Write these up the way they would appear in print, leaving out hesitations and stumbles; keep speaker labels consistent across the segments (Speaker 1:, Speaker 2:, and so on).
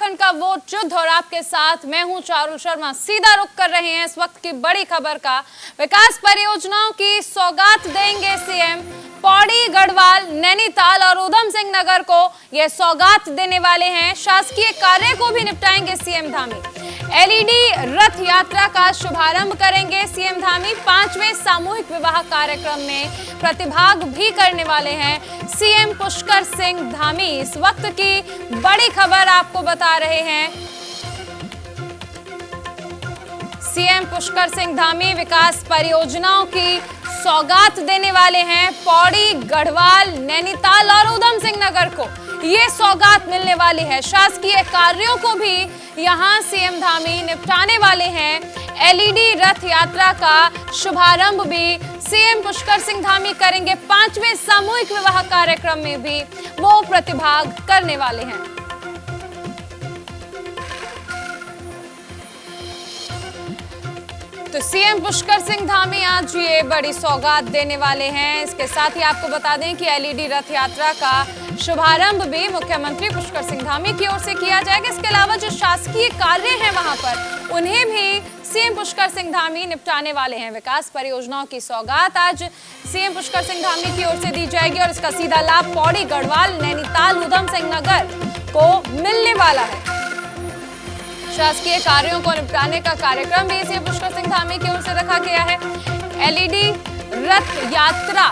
Speaker 1: उत्तराखंड का वोट युद्ध और आपके साथ मैं हूं चारुल शर्मा। सीधा रुख कर रहे हैं इस वक्त की बड़ी खबर का। विकास परियोजनाओं की सौगात देंगे सीएम। पौड़ी, गढ़वाल, नैनीताल और उधम सिंह नगर को ये सौगात देने वाले हैं। शासकीय कार्य को भी निपटाएंगे सीएम धामी। एलईडी रथ यात्रा का शुभारंभ करेंगे सीएम धामी। 5वें सामूहिक विवाह कार्यक्रम में प्रतिभाग भी करने वाले हैं सीएम पुष्कर सिंह धामी। इस वक्त की बड़ी खबर आपको बता रहे हैं। सीएम पुष्कर सिंह धामी विकास परियोजनाओं की सौगात देने वाले हैं। पौड़ी, गढ़वाल, नैनीताल और उधम सिंह नगर को ये सौगात मिलने वाली है। शासकीय कार्यों को भी यहां सीएम धामी निपटाने वाले हैं। एलईडी रथ यात्रा का शुभारंभ भी सीएम पुष्कर सिंह धामी करेंगे। 5वें सामूहिक विवाह कार्यक्रम में भी वो प्रतिभाग करने वाले हैं। तो सीएम पुष्कर सिंह धामी आज ये बड़ी सौगात देने वाले हैं। इसके साथ ही आपको बता दें कि एलईडी रथ यात्रा का शुभारंभ भी मुख्यमंत्री पुष्कर सिंह धामी की ओर से किया जाएगा। इसके अलावा जो शासकीय कार्य हैं वहां पर उन्हें भी सीएम पुष्कर सिंह धामी निपटाने वाले हैं। विकास परियोजनाओं की सौगात आज सीएम पुष्कर सिंह धामी की ओर से दी जाएगी और इसका सीधा लाभ पौड़ी, गढ़वाल, नैनीताल, उधम सिंह नगर को मिलने वाला है। शासकीय कार्यों को निपटाने का कार्यक्रम भी सीएम पुष्कर सिंह धामी की ओर से रखा गया है। एलईडी रथ यात्रा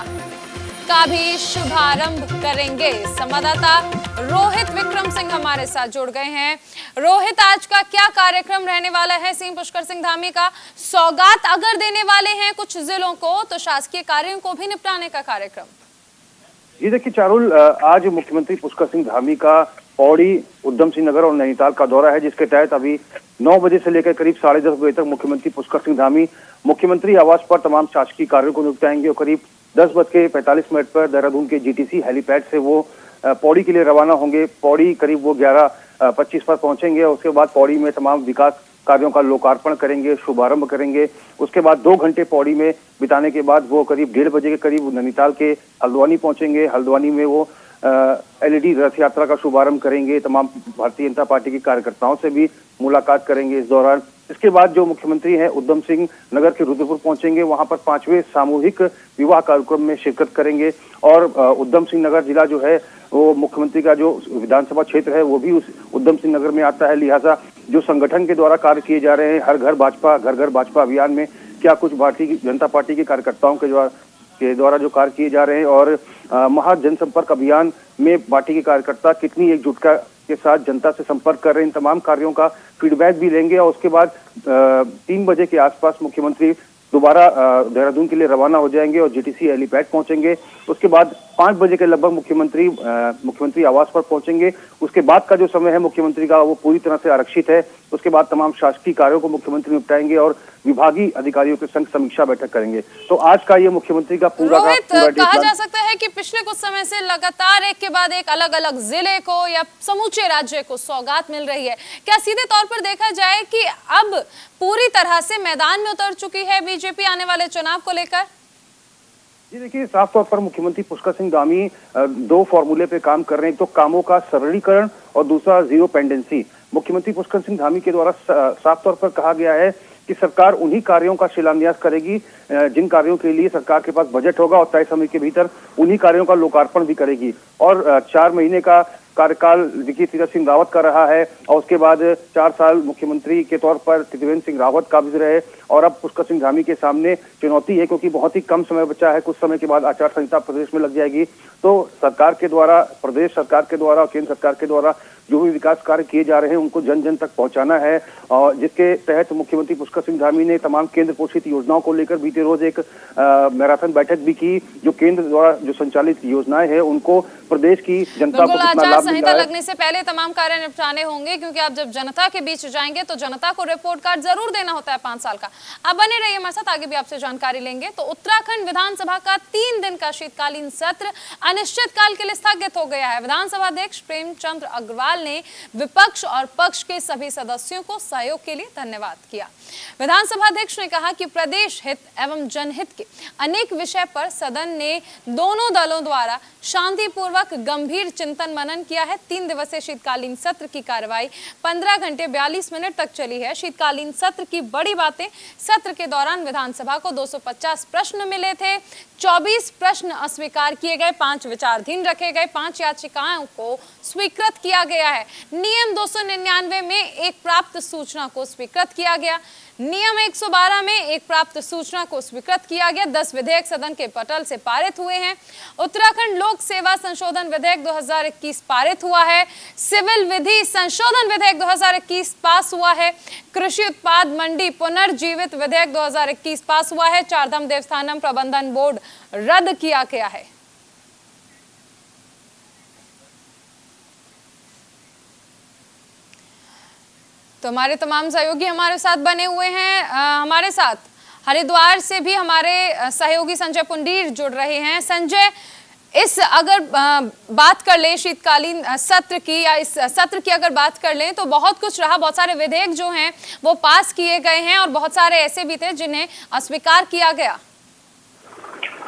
Speaker 1: का भी शुभारंभ करेंगे। संवाददाता रोहित विक्रम सिंह हमारे साथ जुड़ गए हैं। रोहित, आज का क्या कार्यक्रम रहने वाला है? सीएम पुष्कर सिंह धामी का सौगात अगर देने वाले हैं कुछ जिलों को, तो शासकीय कार्यों को भी निपटाने का कार्यक्रम।
Speaker 2: जी देखिए चारुल, आज मुख्यमंत्री पुष्कर सिंह धामी का पौड़ी, उधम सिंह नगर और नैनीताल का दौरा है, जिसके तहत अभी 9 बजे से लेकर करीब 10:30 बजे तक मुख्यमंत्री पुष्कर सिंह धामी मुख्यमंत्री आवास पर तमाम शासकीय कार्यों को निपटाएंगे और करीब 10:45 पर देहरादून के जीटीसी हेलीपैड से वो पौड़ी के लिए रवाना होंगे। पौड़ी करीब वो 11:25 पर पहुंचेंगे और उसके बाद पौड़ी में तमाम विकास कार्यों का लोकार्पण करेंगे, शुभारंभ करेंगे। उसके बाद 2 घंटे पौड़ी में बिताने के बाद वो करीब 1:30 बजे के करीब नैनीताल के हल्द्वानी पहुंचेंगे। हल्द्वानी में वो एलईडी रथ यात्रा का शुभारंभ करेंगे। तमाम भारतीय जनता पार्टी के कार्यकर्ताओं से भी मुलाकात करेंगे इस दौरान। इसके बाद जो मुख्यमंत्री हैं उधम सिंह नगर के रुद्रपुर पहुंचेंगे, वहां पर 5वें सामूहिक विवाह कार्यक्रम में शिरकत करेंगे। और उधम सिंह नगर जिला जो है वो मुख्यमंत्री का जो विधानसभा क्षेत्र है वो भी उस उधम सिंह नगर में आता है। लिहाजा जो संगठन के द्वारा कार्य किए जा रहे हैं, हर घर भाजपा अभियान में क्या कुछ भारतीय जनता पार्टी के कार्यकर्ताओं के द्वारा जो कार्य किए जा रहे हैं और महा जनसंपर्क अभियान में पार्टी के कार्यकर्ता कितनी एकजुटता के साथ जनता से संपर्क कर रहे हैं, इन तमाम कार्यों का फीडबैक भी लेंगे। और उसके बाद 3 बजे के आसपास मुख्यमंत्री दोबारा देहरादून के लिए रवाना हो जाएंगे और जीटीसी हेलीपैड पहुंचेंगे। उसके बाद 5 बजे के लगभग मुख्यमंत्री आवास पर पहुंचेंगे। उसके बाद का जो समय है मुख्यमंत्री का वो पूरी तरह से आरक्षित है। उसके बाद तमाम शासकीय कार्यों को मुख्यमंत्री निपटाएंगे और विभागीय अधिकारियों के संग समीक्षा बैठक करेंगे। तो आज का ये मुख्यमंत्री का पूरा
Speaker 1: कहा जा सकता है कि पिछले कुछ समय से लगातार एक के बाद एक अलग अलग जिले को या समूचे राज्य को सौगात मिल रही है। क्या सीधे तौर पर देखा जाए कि अब पूरी तरह से मैदान में उतर चुकी है बीजेपी आने वाले चुनाव को लेकर?
Speaker 2: जी देखिए, साफ तौर पर मुख्यमंत्री पुष्कर सिंह धामी 2 फॉर्मूले पे काम कर रहे हैं। एक तो कामों का सरलीकरण और दूसरा जीरो पेंडेंसी। मुख्यमंत्री पुष्कर सिंह धामी के द्वारा साफ तौर पर कहा गया है कि सरकार उन्हीं कार्यों का शिलान्यास करेगी जिन कार्यों के लिए सरकार के पास बजट होगा और तय समय के भीतर उन्हीं कार्यों का लोकार्पण भी करेगी। और 4 महीने का कार्यकाल देखिए तीरथ सिंह रावत का रहा है और उसके बाद 4 साल मुख्यमंत्री के तौर पर त्रिवेंद्र सिंह रावत काबिज रहे और अब पुष्कर सिंह धामी के सामने चुनौती है क्योंकि बहुत ही कम समय बचा है। कुछ समय के बाद आचार संहिता प्रदेश में लग जाएगी। तो सरकार के द्वारा, प्रदेश सरकार के द्वारा और केंद्र सरकार के द्वारा जो भी विकास कार्य किए जा रहे हैं उनको जन जन तक पहुंचाना है। और जिसके तहत मुख्यमंत्री पुष्कर सिंह धामी ने तमाम केंद्र पोषित योजनाओं को लेकर बीते रोज एक मैराथन बैठक भी की। जो केंद्र द्वारा जो संचालित योजनाएं हैं उनको प्रदेश की जनता को कितना लाभ मिल रहा है।
Speaker 1: संहिता लगने से पहले तमाम कार्य निपटाने होंगे क्योंकि आप जब जनता के बीच जाएंगे तो जनता को रिपोर्ट कार्ड जरूर देना होता है 5 साल का। आप बने रहिए हमारे साथ, आगे भी आपसे जानकारी लेंगे। तो उत्तराखंड विधानसभा का 3 दिन का शीतकालीन सत्र अनिश्चितकाल के लिए स्थगित हो गया है। विधानसभा अध्यक्ष प्रेमचंद अग्रवाल ने विपक्ष और पक्ष के सभी सदस्यों को सहयोग के लिए धन्यवाद किया। विधानसभा अध्यक्ष ने कहा कि प्रदेश हित एवं जनहित के अनेक विषय पर सदन ने दोनों दलों द्वारा शांतिपूर्वक गंभीर चिंतन मनन किया है। 3 दिवसीय शीतकालीन सत्र की कार्रवाई 15 घंटे 42 मिनट तक चली है। शीतकालीन सत्र की बड़ी बातें, सत्र के दौरान विधानसभा को 250 प्रश्न मिले थे, 24 प्रश्न अस्वीकार किए गए, 5 विचाराधीन रखे गए, 5 याचिकाओं को स्वीकृत किया गया है। नियम 299 में एक प्राप्त सूचना को स्वीकृत किया गया। नियम 112 में एक प्राप्त सूचना को स्वीकृत किया गया। 10 विधेयक सदन के पटल से पारित हुए हैं। उत्तराखंड लोक सेवा संशोधन विधेयक 2021 पारित हुआ है। सिविल विधि संशोधन विधेयक 2021 पास हुआ है। कृषि उत्पाद मंडी पुनर्जीवित विधेयक 2021 पास हुआ है। चारधाम देवस्थानम प्रबंधन बोर्ड रद्द किया गया है। तो हमारे तमाम सहयोगी हमारे साथ बने हुए हैं। हमारे साथ हरिद्वार से भी हमारे सहयोगी संजय पुंडीर जुड़ रहे हैं। संजय, इस अगर बात कर लें शीतकालीन सत्र की, या इस सत्र की अगर बात कर लें तो बहुत कुछ रहा। बहुत सारे विधेयक जो हैं वो पास किए गए हैं और बहुत सारे ऐसे भी थे जिन्हें अस्वीकार किया गया।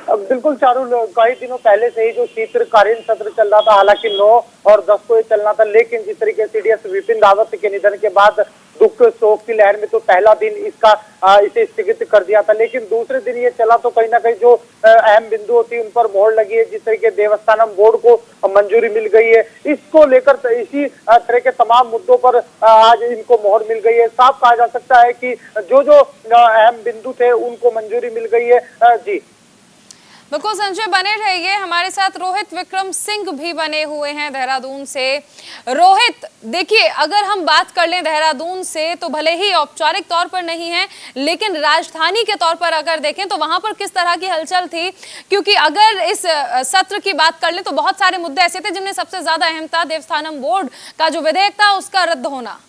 Speaker 3: बिल्कुल चारुल, कई दिनों पहले से ही जो शीतकालीन सत्र चल रहा था, हालांकि 9 और 10 को ये चलना था, लेकिन जिस तरीके से सीडीएस विपिन रावत के निधन के बाद दुख शोक की लहर में तो पहला दिन इसे स्थगित कर दिया था, लेकिन दूसरे दिन ये चला तो कहीं ना कहीं जो अहम बिंदु होती है उन पर मोहर लगी है। जिस तरीके देवस्थानम बोर्ड को मंजूरी मिल गई है, इसको लेकर इसी तरह के तमाम मुद्दों पर आज इनको मोहर मिल गई है। साफ कहा जा सकता है कि जो अहम बिंदु थे उनको मंजूरी मिल गई है। जी
Speaker 1: बिल्कुल संजय, बने रहिए हमारे साथ। रोहित विक्रम सिंह भी बने हुए हैं देहरादून से। रोहित, देखिए अगर हम बात कर लें देहरादून से, तो भले ही औपचारिक तौर पर नहीं है, लेकिन राजधानी के तौर पर अगर देखें तो वहां पर किस तरह की हलचल थी? क्योंकि अगर इस सत्र की बात कर लें तो बहुत सारे मुद्दे ऐसे थे जिनमें सबसे ज्यादा अहम था देवस्थानम बोर्ड का जो विधेयक था उसका रद्द होना।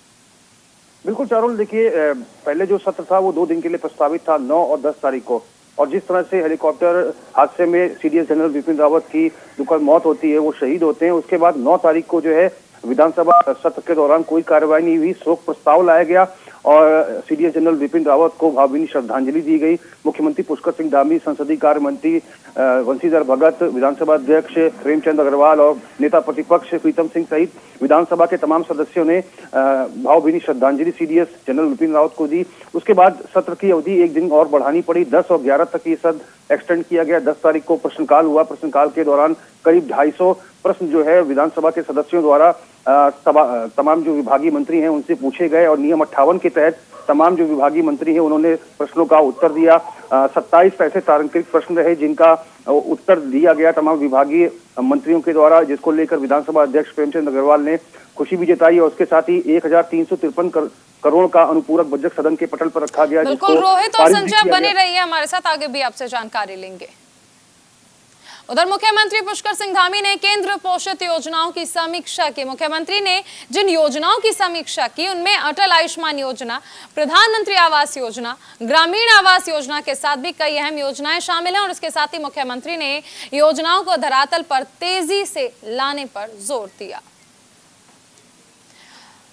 Speaker 2: बिल्कुल चारुल, देखिए पहले जो सत्र था वो 2 दिन के लिए प्रस्तावित था, 9 और 10 तारीख को। और जिस तरह से हेलीकॉप्टर हादसे में सीडीएस जनरल विपिन रावत की दुखद मौत होती है, वो शहीद होते हैं, उसके बाद 9 तारीख को जो है विधानसभा सत्र के दौरान कोई कार्रवाई नहीं हुई। शोक प्रस्ताव लाया गया और सीडीएस जनरल विपिन रावत को भावभीनी श्रद्धांजलि दी गई। मुख्यमंत्री पुष्कर सिंह धामी, संसदीय कार्य मंत्री वंशीधर भगत, विधानसभा अध्यक्ष प्रेमचंद अग्रवाल और नेता प्रतिपक्ष प्रीतम सिंह सहित विधानसभा के तमाम सदस्यों ने भावभीनी श्रद्धांजलि सीडीएस जनरल विपिन रावत को दी। उसके बाद सत्र की अवधि 1 दिन और बढ़ानी पड़ी। 10 और 11 तक ये सत्र एक्सटेंड किया गया। 10 तारीख को प्रश्नकाल हुआ। प्रश्नकाल के दौरान करीब 250 प्रश्न जो है विधानसभा के सदस्यों द्वारा तमाम जो विभागीय मंत्री हैं उनसे पूछे गए और नियम 58 के तहत तमाम जो विभागीय मंत्री हैं उन्होंने प्रश्नों का उत्तर दिया। 27 ऐसे तार्किक प्रश्न रहे जिनका उत्तर दिया गया तमाम विभागीय मंत्रियों के द्वारा, जिसको लेकर विधानसभा अध्यक्ष प्रेमचंद अग्रवाल ने खुशी भी जताई। और उसके साथ ही 1353 करोड़ का अनुपूरक बजट सदन के पटल पर रखा गया।
Speaker 1: बिल्कुल रोहित और संजय बने रहिए हमारे साथ, आगे भी आपसे जानकारी लेंगे। उधर मुख्यमंत्री पुष्कर सिंह धामी ने केंद्र पोषित योजनाओं की समीक्षा की। मुख्यमंत्री ने जिन योजनाओं की समीक्षा की उनमें अटल आयुष्मान योजना, प्रधानमंत्री आवास योजना, ग्रामीण आवास योजना के साथ भी कई अहम योजनाएं शामिल हैं। और इसके साथ ही मुख्यमंत्री ने योजनाओं को धरातल पर तेजी से लाने पर जोर दिया।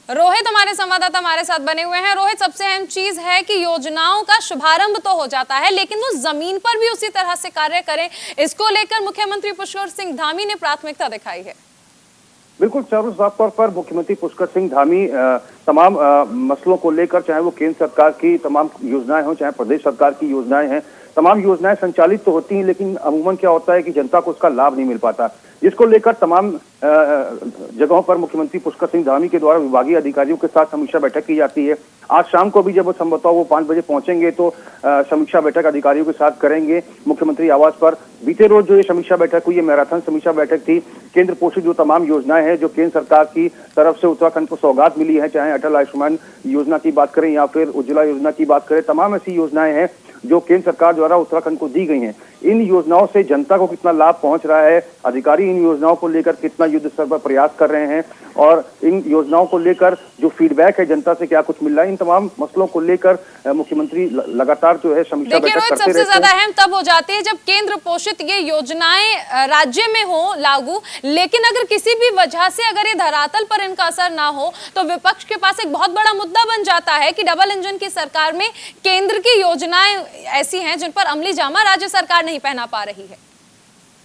Speaker 1: रोहित हमारे संवाददाता हमारे साथ बने हुए हैं। रोहित, सबसे अहम चीज है कि योजनाओं का शुभारंभ तो हो जाता है, लेकिन वो जमीन पर भी उसी तरह से कार्य करें, इसको लेकर मुख्यमंत्री पुष्कर सिंह धामी ने प्राथमिकता दिखाई है।
Speaker 2: बिल्कुल चारुल, साफ तौर पर मुख्यमंत्री पुष्कर सिंह धामी तमाम मसलों को लेकर, चाहे वो केंद्र सरकार की तमाम योजनाएं हो, चाहे प्रदेश सरकार की योजनाएं हैं, तमाम योजनाएं संचालित तो होती हैं, लेकिन अमूमन क्या होता है कि जनता को उसका लाभ नहीं मिल पाता, जिसको लेकर तमाम जगहों पर मुख्यमंत्री पुष्कर सिंह धामी के द्वारा विभागीय अधिकारियों के साथ समीक्षा बैठक की जाती है। आज शाम को भी जब संभवतः वो 5 बजे पहुंचेंगे तो समीक्षा बैठक अधिकारियों के साथ करेंगे मुख्यमंत्री आवास पर। बीते रोज जो ये समीक्षा बैठक हुई, ये मैराथन समीक्षा बैठक थी। केंद्र पोषित जो तमाम योजनाएं हैं जो केंद्र सरकार की तरफ से उत्तराखंड को सौगात मिली है, चाहे अटल आयुष्मान योजना की बात करें या फिर उज्ज्वला योजना की बात करें, तमाम ऐसी योजनाएं हैं जो केंद्र सरकार द्वारा उत्तराखंड को दी गई हैं, इन योजनाओं से जनता को कितना लाभ पहुंच रहा है, अधिकारी इन योजनाओं को लेकर कितना युद्ध स्तर पर प्रयास कर रहे हैं और इन योजनाओं को लेकर जो फीडबैक है जनता से क्या कुछ मिल रहा है, इन तमाम मसलों को लेकर मुख्यमंत्री लगातार जो है समीक्षा बैठक करते रहते हैं।
Speaker 1: सबसे ज्यादा अहम तब हो जाती है जब केंद्र पोषित ये योजनाएं राज्य में हो लागू, लेकिन अगर किसी भी वजह से अगर ये धरातल पर इनका असर ना हो तो विपक्ष के पास एक बहुत बड़ा मुद्दा बन जाता है कि डबल इंजन की सरकार में केंद्र की योजनाएं ऐसी हैं जिन पर अमली जामा राज्य सरकार नहीं पहना पा रही है।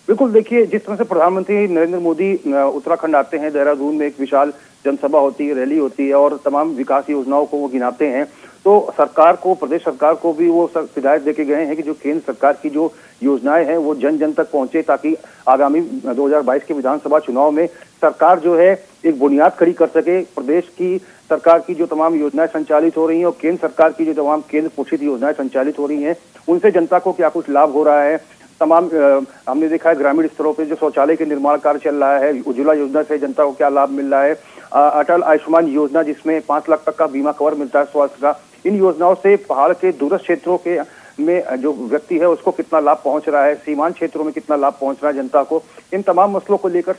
Speaker 2: बिल्कुल, देखिए जिस तरह से प्रधानमंत्री नरेंद्र मोदी उत्तराखंड आते हैं, देहरादून में एक विशाल जनसभा होती है, रैली होती है और तमाम विकास योजनाओं को वो गिनाते हैं, तो सरकार को, प्रदेश सरकार को भी वो हिदायत देके गए हैं कि जो केंद्र सरकार की जो योजनाएं हैं वो जन जन तक पहुंचे, ताकि आगामी 2022 के विधानसभा चुनाव में सरकार जो है एक बुनियाद खड़ी कर सके। प्रदेश की सरकार की जो तमाम योजनाएं संचालित हो रही हैं और केंद्र सरकार की जो तमाम केंद्र पोषित योजनाएं संचालित हो रही हैं, उनसे जनता को क्या कुछ लाभ हो रहा है। तमाम हमने देखा है ग्रामीण स्तरों पे जो शौचालय के निर्माण कार्य चल रहा है, उज्ज्वला योजना से जनता को क्या लाभ मिल रहा है, अटल आयुष्मान योजना जिसमें 5 लाख तक का बीमा कवर मिलता है स्वास्थ्य का, इन योजनाओं से पहाड़ के दूरस्थ क्षेत्रों के में जो व्यक्ति है उसको कितना लाभ पहुंच रहा है, सीमांत क्षेत्रों में कितना लाभ पहुंच रहा है जनता को। इन तमाम मसलों को लेकर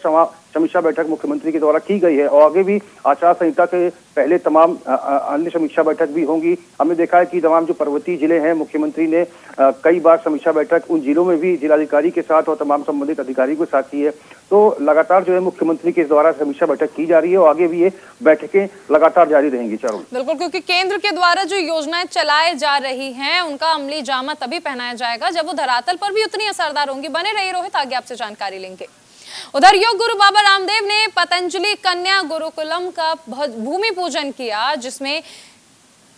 Speaker 2: समीक्षा बैठक मुख्यमंत्री के द्वारा की गई है और आगे भी आचार संहिता के पहले तमाम अन्य समीक्षा बैठक भी होंगी। हमने देखा है कि तमाम जो पर्वतीय जिले हैं, मुख्यमंत्री ने कई बार समीक्षा बैठक उन जिलों में भी जिलाधिकारी के साथ और तमाम संबंधित अधिकारी के साथ की है। तो लगातार जो है मुख्यमंत्री के द्वारा समीक्षा बैठक की जा रही है और आगे भी ये बैठकें लगातार जारी रहेंगी। चारों
Speaker 1: बिल्कुल, क्योंकि केंद्र के द्वारा जो योजनाएं चलाई जा रही हैं उनका अमली जामा तभी पहनाया जाएगा जब वो धरातल पर भी उतनी असरदार होंगी। बने रहिए रोहित, आगे आपसे जानकारी लेंगे। उधर योग गुरु बाबा रामदेव ने पतंजलि कन्या गुरुकुलम का भूमि पूजन किया, जिसमें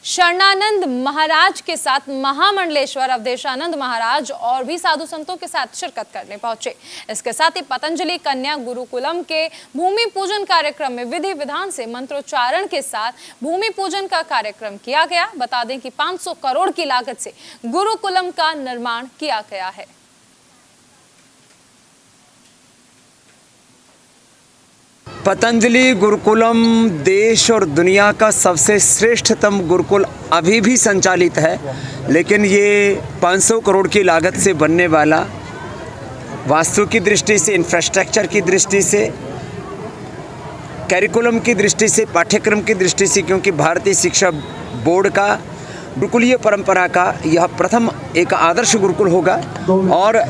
Speaker 1: शरणानंद महाराज के साथ महामंडलेश्वर अवधेशानंद महाराज और भी साधु संतों के साथ शिरकत करने पहुंचे। इसके साथ ही पतंजलि कन्या गुरुकुलम के भूमि पूजन कार्यक्रम में विधि विधान से मंत्रोच्चारण के साथ भूमि पूजन का कार्यक्रम किया गया। बता दें कि 500 करोड़ की लागत से गुरुकुलम का निर्माण किया गया है।
Speaker 4: पतंजलि गुरुकुलम देश और दुनिया का सबसे श्रेष्ठतम गुरुकुल अभी भी संचालित है, लेकिन ये 500 करोड़ की लागत से बनने वाला, वास्तु की दृष्टि से, इंफ्रास्ट्रक्चर की दृष्टि से, करिकुलम की दृष्टि से, पाठ्यक्रम की दृष्टि से, क्योंकि भारतीय शिक्षा बोर्ड का गुरुकुलीय परंपरा का यह प्रथम एक आदर्श गुरुकुल होगा और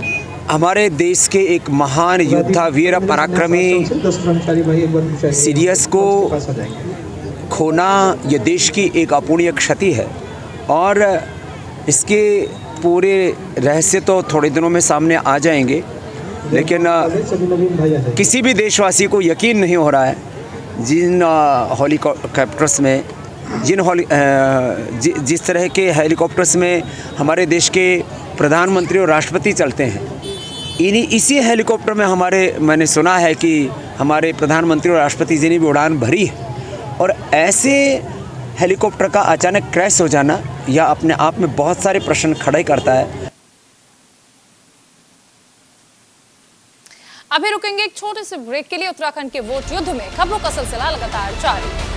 Speaker 4: हमारे देश के एक महान योद्धा, वीर पराक्रमी सीडीएस को खोना ये देश की एक अपूर्णीय क्षति है और इसके पूरे रहस्य तो थोड़े दिनों में सामने आ जाएंगे, लेकिन किसी भी देशवासी को यकीन नहीं हो रहा है जिन हेलीकॉप्टर्स में जिस तरह के हेलीकॉप्टर्स में हमारे देश के प्रधानमंत्री और राष्ट्रपति चलते हैं, इसी हेलीकॉप्टर में मैंने सुना है कि हमारे प्रधानमंत्री और राष्ट्रपति जी ने भी उड़ान भरी है और ऐसे हेलीकॉप्टर का अचानक क्रैश हो जाना यह अपने आप में बहुत सारे प्रश्न खड़े करता है।
Speaker 1: अभी रुकेंगे एक छोटे से ब्रेक के लिए। उत्तराखंड के वोट युद्ध में खबरों का सिलसिला लगातार जारी है।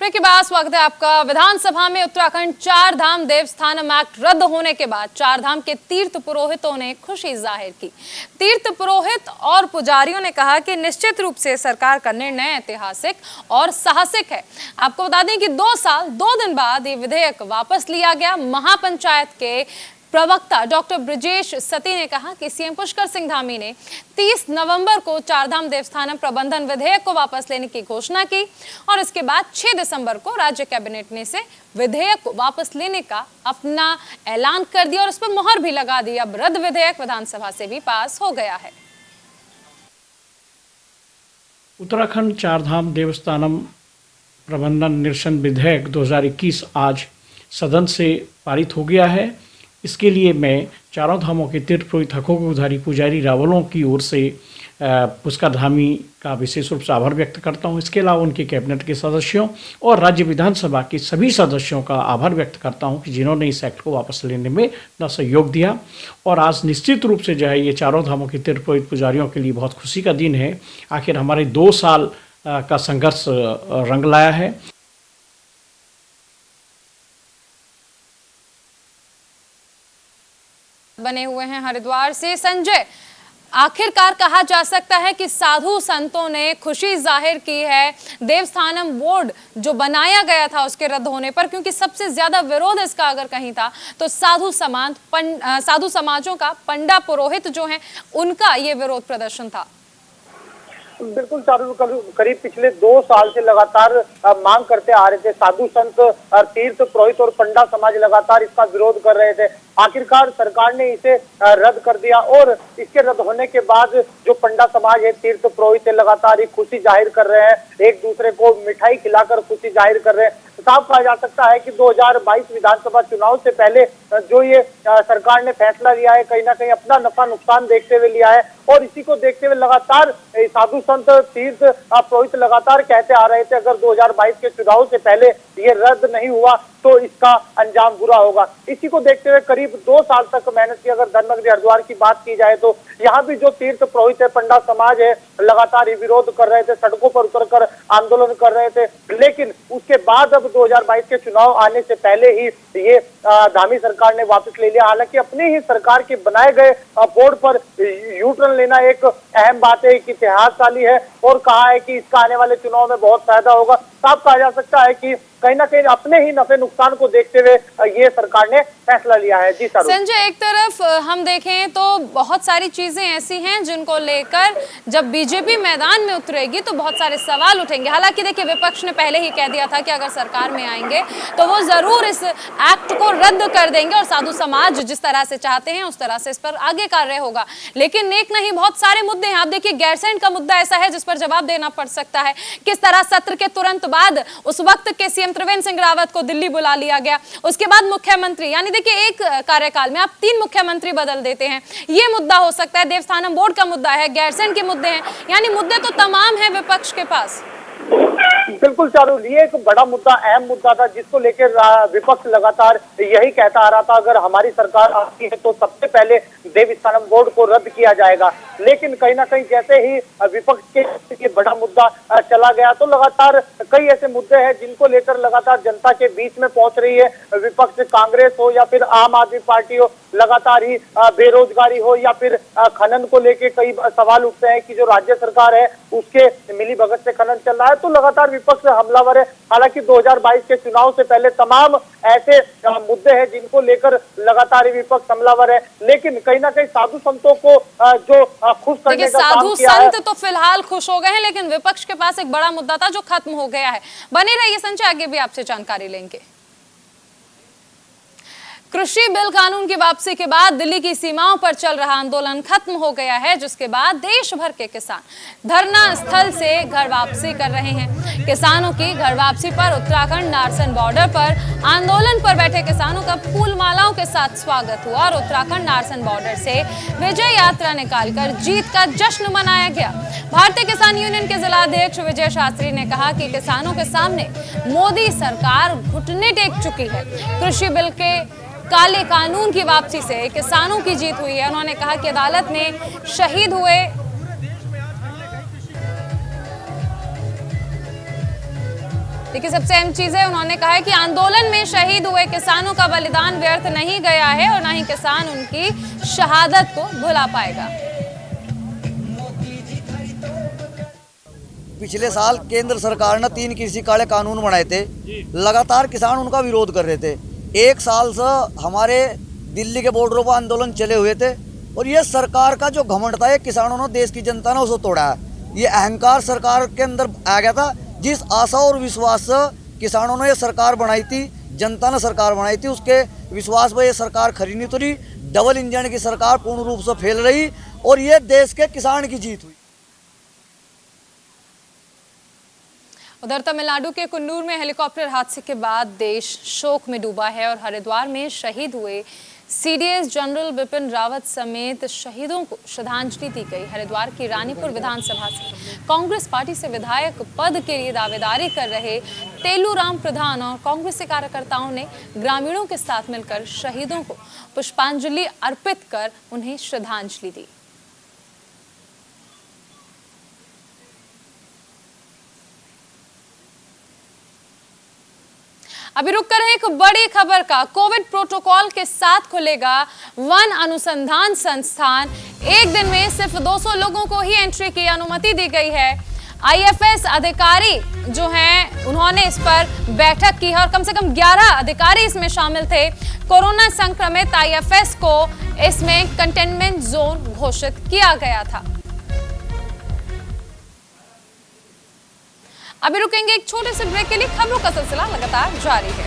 Speaker 1: के बाद स्वागत है आपका। विधानसभा में उत्तराखंड 4 धाम देवस्थानम एक्ट रद्द होने के बाद 4 धाम के तीर्थ पुरोहितों ने खुशी जाहिर की। तीर्थ पुरोहित और पुजारियों ने कहा कि निश्चित रूप से सरकार का निर्णय ऐतिहासिक और साहसिक है। आपको बता दें कि 2 साल 2 दिन बाद ये विधेयक वापस लिया गया। महापंचायत के प्रवक्ता डॉक्टर ब्रजेश सती ने कहा कि सीएम पुष्कर सिंह धामी ने 30 नवंबर को चारधाम देवस्थानम प्रबंधन विधेयक को वापस लेने की घोषणा की और इसके बाद 6 दिसंबर को राज्य कैबिनेट ने से विधेयक को वापस लेने का अपना ऐलान कर दिया और उस पर मुहर भी लगा दी। अब रद्द विधेयक विधानसभा से भी पास हो गया है।
Speaker 5: उत्तराखंड चारधाम देवस्थानम प्रबंधन निरसन विधेयक 2021 आज सदन से पारित हो गया है। इसके लिए मैं चारों धामों के तीर्थ पुरोहित हकों पुजारी रावलों की ओर से पुष्कर धामी का विशेष रूप से आभार व्यक्त करता हूं। इसके अलावा उनके कैबिनेट के सदस्यों और राज्य विधानसभा के सभी सदस्यों का आभार व्यक्त करता हूं कि जिन्होंने इस एक्ट को वापस लेने में न सहयोग दिया। और आज निश्चित रूप से जो है ये चारों धामों के तीर्थ पुरोहित पुजारियों के लिए बहुत खुशी का दिन है। आखिर हमारे 2 साल का संघर्ष रंग लाया है।
Speaker 1: बने हुए हैं हरिद्वार से संजय, आखिरकार कहा जा सकता है कि साधु संतों ने खुशी जाहिर की है देवस्थानम बोर्ड जो बनाया गया था उसके रद्द होने पर, क्योंकि सबसे ज्यादा विरोध इसका अगर कहीं था तो साधु समाजों का पंडा पुरोहित जो हैं उनका ये विरोध प्रदर्शन था।
Speaker 3: बिल्कुल चारुल, करीब पिछले 2 साल से लगातार मांग करते आ रहे थे। साधु संत, तीर्थ पुरोहित और पंडा समाज लगातार इसका विरोध कर रहे थे। आखिरकार सरकार ने इसे रद्द कर दिया और इसके रद्द होने के बाद जो पंडा समाज है, तीर्थ पुरोहित है, लगातार ही खुशी जाहिर कर रहे हैं, एक दूसरे को मिठाई खिलाकर खुशी जाहिर कर रहे हैं। साफ कहा जा सकता है कि 2022 विधानसभा चुनाव से पहले जो ये सरकार ने फैसला लिया है, कहीं ना कहीं अपना नफा नुकसान देखते हुए लिया है और इसी को देखते हुए लगातार साधु संत, तीर्थ पुरोहित लगातार कहते आ रहे थे अगर 2022 के चुनाव से पहले ये रद्द नहीं हुआ तो इसका अंजाम बुरा होगा। इसी को देखते हुए करीब 2 साल तक मेहनत की। अगर धर्मनगरी हरिद्वार की बात की जाए तो यहाँ भी जो तीर्थ पुरोहित है, पंडा समाज है, लगातार ही विरोध कर रहे थे, सड़कों पर उतरकर आंदोलन कर रहे थे। लेकिन उसके बाद अब 2022 के चुनाव आने से पहले ही ये धामी सरकार ने वापस ले लिया। हालांकि अपनी ही सरकार के बनाए गए बोर्ड पर यू टर्न लेना एक अहम बात है, एक इतिहासशाली है और कहा है कि इसका आने वाले चुनाव में बहुत फायदा होगा। साफ कहा जा सकता है कि कहीं ना कहीं अपने ही नफे नुकसान को देखते हुए ये सरकार ने फैसला लिया है। जी सर
Speaker 1: संजय, एक तरफ हम देखें तो बहुत सारी चीजें ऐसी हैं जिनको लेकर जब बीजेपी मैदान में उतरेगी तो बहुत सारे सवाल उठेंगे। हालांकि देखिए, विपक्ष ने पहले ही कह दिया था कि अगर सरकार में आएंगे तो वो जरूर इस एक्ट को रद्द कर देंगे और साधु समाज जिस तरह से चाहते हैं उस तरह से इस पर आगे कार्य होगा। लेकिन एक नहीं, बहुत सारे मुद्दे हैं। आप देखिए, गैरसैंण का मुद्दा ऐसा है जिस पर जवाब देना पड़ सकता है। किस तरह सत्र के तुरंत बाद उस वक्त के सीएम त्रिवेंद्र सिंह रावत को दिल्ली बुला लिया गया, उसके बाद मुख्यमंत्री, यानी देखिए एक कार्यकाल में आप 3 मुख्यमंत्री बदल देते हैं। ये मुद्दा हो सकता है, देवस्थानम बोर्ड का मुद्दा है, गैरसैंण के मुद्दे हैं, यानी मुद्दे तो तमाम हैं विपक्ष के पास।
Speaker 3: बिल्कुल चारुल, ये एक बड़ा मुद्दा, अहम मुद्दा था जिसको लेकर विपक्ष लगातार यही कहता आ रहा था अगर हमारी सरकार आती है तो सबसे पहले देवस्थानम बोर्ड को रद्द किया जाएगा। लेकिन कहीं ना कहीं जैसे ही विपक्ष के ये बड़ा मुद्दा चला गया तो लगातार कई ऐसे मुद्दे हैं जिनको लेकर लगातार जनता के बीच में पहुंच रही है विपक्ष। कांग्रेस हो या फिर आम आदमी पार्टी हो, लगातार ही बेरोजगारी हो या फिर खनन को लेकर कई सवाल उठते हैं कि जो राज्य सरकार है उसके मिलीभगत से खनन चल रहा है, तो लगातार विपक्ष हमलावर है। हालांकि 2022 के चुनाव से पहले तमाम ऐसे मुद्दे हैं जिनको लेकर लगातार विपक्ष हमलावर है। लेकिन कहीं ना कहीं साधु संतों को जो खुश करने का काम किया है,
Speaker 1: साधु संत तो फिलहाल खुश हो गए हैं, लेकिन विपक्ष के पास एक बड़ा मुद्दा था जो खत्म हो गया है। बने रहिए संजय, आगे भी आपसे जानकारी लेंगे। कृषि बिल कानून की वापसी के बाद दिल्ली की सीमाओं पर चल रहा आंदोलन खत्म हो गया है, जिसके बाद देश भर के किसान धरना स्थल से घर वापसी कर रहे हैं। किसानों की घर वापसी पर उत्तराखंड नारसन बॉर्डर पर आंदोलन पर बैठे किसानों का फूल मालाओं के साथ स्वागत हुआ और उत्तराखंड नारसन बॉर्डर से विजय यात्रा निकालकर जीत का जश्न मनाया गया। भारतीय किसान यूनियन के जिलाध्यक्ष विजय शास्त्री ने कहा कि किसानों के सामने मोदी सरकार घुटने टेक चुकी है। कृषि बिल के काले कानून की वापसी से किसानों की जीत हुई है। उन्होंने कहा कि अदालत ने शहीद हुए देखिए, सबसे अहम चीज है, उन्होंने कहा है कि आंदोलन में शहीद हुए किसानों का बलिदान व्यर्थ नहीं गया है और न ही किसान उनकी शहादत को भुला पाएगा।
Speaker 6: पिछले साल केंद्र सरकार ने 3 कृषि काले कानून बनाए थे, लगातार किसान उनका विरोध कर रहे थे। 1 साल से हमारे दिल्ली के बॉर्डरों पर आंदोलन चले हुए थे। और ये सरकार का जो घमंड था, ये किसानों ने, देश की जनता ने उसको तोड़ा है। ये अहंकार सरकार के अंदर आ गया था। जिस आशा और विश्वास से किसानों ने ये सरकार बनाई थी, जनता ने सरकार बनाई थी, उसके विश्वास पर ये सरकार खरी नहीं उतरी। डबल इंजन की सरकार पूर्ण रूप से फेल रही और ये देश के किसान की जीत हुई।
Speaker 1: उधर तमिलनाडु के कुन्नूर में हेलीकॉप्टर हादसे के बाद देश शोक में डूबा है और हरिद्वार में शहीद हुए सीडीएस जनरल बिपिन रावत समेत शहीदों को श्रद्धांजलि दी गई। हरिद्वार की रानीपुर विधानसभा से कांग्रेस पार्टी से विधायक पद के लिए दावेदारी कर रहे तेलूराम प्रधान और कांग्रेस के कार्यकर्ताओं ने ग्रामीणों के साथ मिलकर शहीदों को पुष्पांजलि अर्पित कर उन्हें श्रद्धांजलि दी। अभी रुक कर एक बड़ी खबर का। कोविड प्रोटोकॉल के साथ खुलेगा वन अनुसंधान संस्थान। एक दिन में सिर्फ 200 लोगों को ही एंट्री की अनुमति दी गई है। आईएफएस अधिकारी जो हैं उन्होंने इस पर बैठक की है और कम से कम 11 अधिकारी इसमें शामिल थे। कोरोना संक्रमित आईएफएस को इसमें कंटेनमेंट जोन घोषित किया गया था। अभी रुकेंगे एक छोटे से ब्रेक के लिए। खबरों का सिलसिला लगातार जारी है।